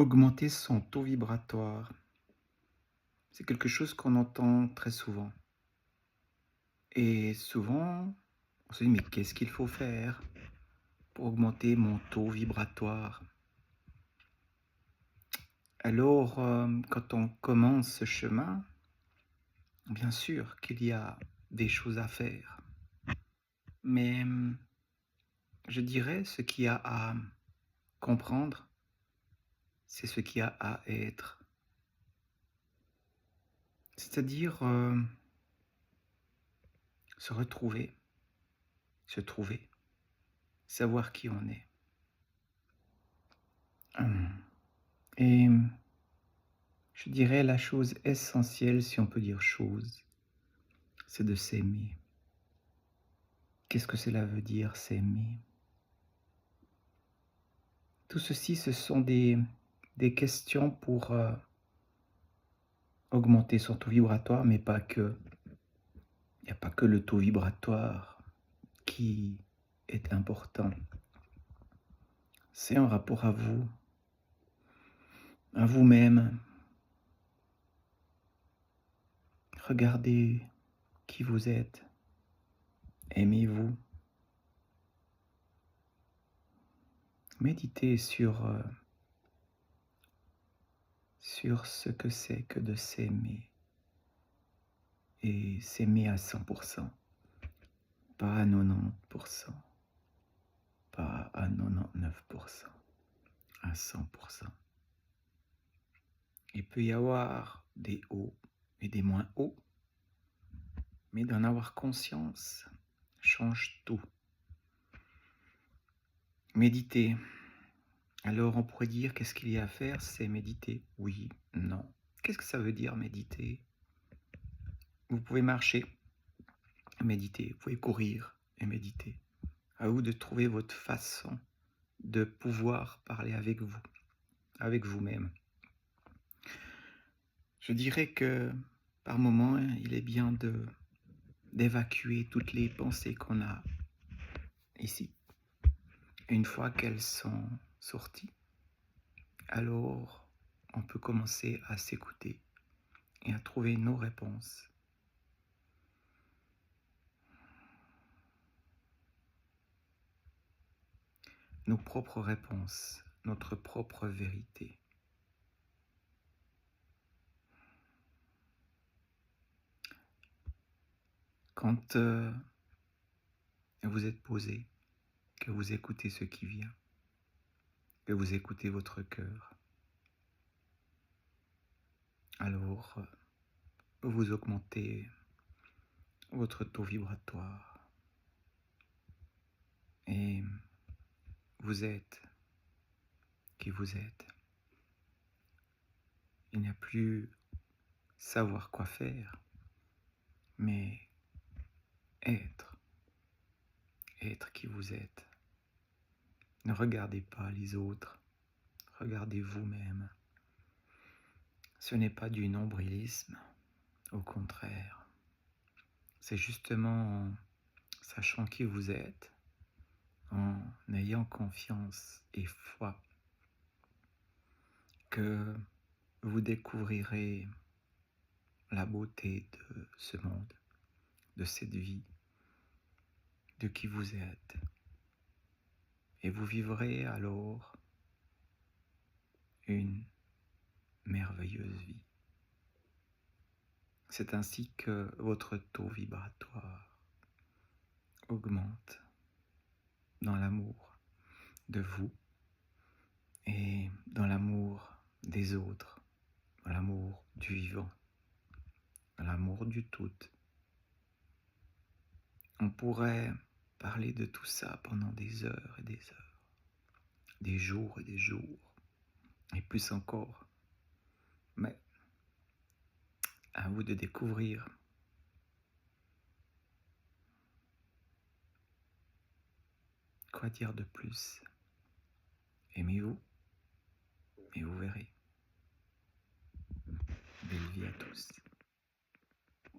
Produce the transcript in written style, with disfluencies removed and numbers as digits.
Augmenter son taux vibratoire, c'est quelque chose qu'on entend très souvent. Et souvent, on se dit: «Mais qu'est-ce qu'il faut faire pour augmenter mon taux vibratoire?» Alors, quand on commence ce chemin, bien sûr qu'il y a des choses à faire. Mais, je dirais ce qu'il y a à comprendre, c'est ce qu'il y a à être. C'est-à-dire, se retrouver, se trouver, savoir qui on est. Hem et je dirais la chose essentielle, si on peut dire chose, c'est de s'aimer. Qu'est-ce que cela veut dire s'aimer? Tout ceci, ce sont des questions pour augmenter son taux vibratoire, mais pas que. Il n'y a pas que le taux vibratoire qui est important. C'est un rapport à vous, à vous-même. Regardez qui vous êtes. Aimez-vous. Méditez sur ce que c'est que de s'aimer. Et s'aimer à 100%, pas à 90%, pas à 99%, à 100%. Il peut y avoir des hauts et des moins hauts, mais d'en avoir conscience change tout. Méditer. Alors on pourrait dire qu'est-ce qu'il y a à faire? C'est méditer. Oui, non. Qu'est-ce que ça veut dire méditer? Vous pouvez marcher, méditer. Vous pouvez courir et méditer. À vous de trouver votre façon de pouvoir parler avec vous, avec vous-même. Je dirais que par moment, il est bien d'évacuer toutes les pensées qu'on a ici. Une fois qu'elles sont sorties, alors on peut commencer à s'écouter et à trouver nos réponses. Nos propres réponses, notre propre vérité. Quand vous êtes posé, que vous écoutez ce qui vient, que vous écoutez votre cœur, alors vous augmentez votre taux vibratoire et vous êtes qui vous êtes. Il n'y a plus savoir quoi faire, mais être, être qui vous êtes. Ne regardez pas les autres, regardez vous-même. Ce n'est pas du nombrilisme, au contraire. C'est justement en sachant qui vous êtes, en ayant confiance et foi, que vous découvrirez la beauté de ce monde, de cette vie, de qui vous êtes. Et vous vivrez alors une merveilleuse vie. C'est ainsi que votre taux vibratoire augmente dans l'amour de vous et dans l'amour des autres, dans l'amour du vivant, dans l'amour du tout. On pourrait parler de tout ça pendant des heures et des heures, des jours et des jours, et plus encore. Mais à vous de découvrir. Quoi dire de plus? Aimez-vous et vous verrez. Belle vie à tous.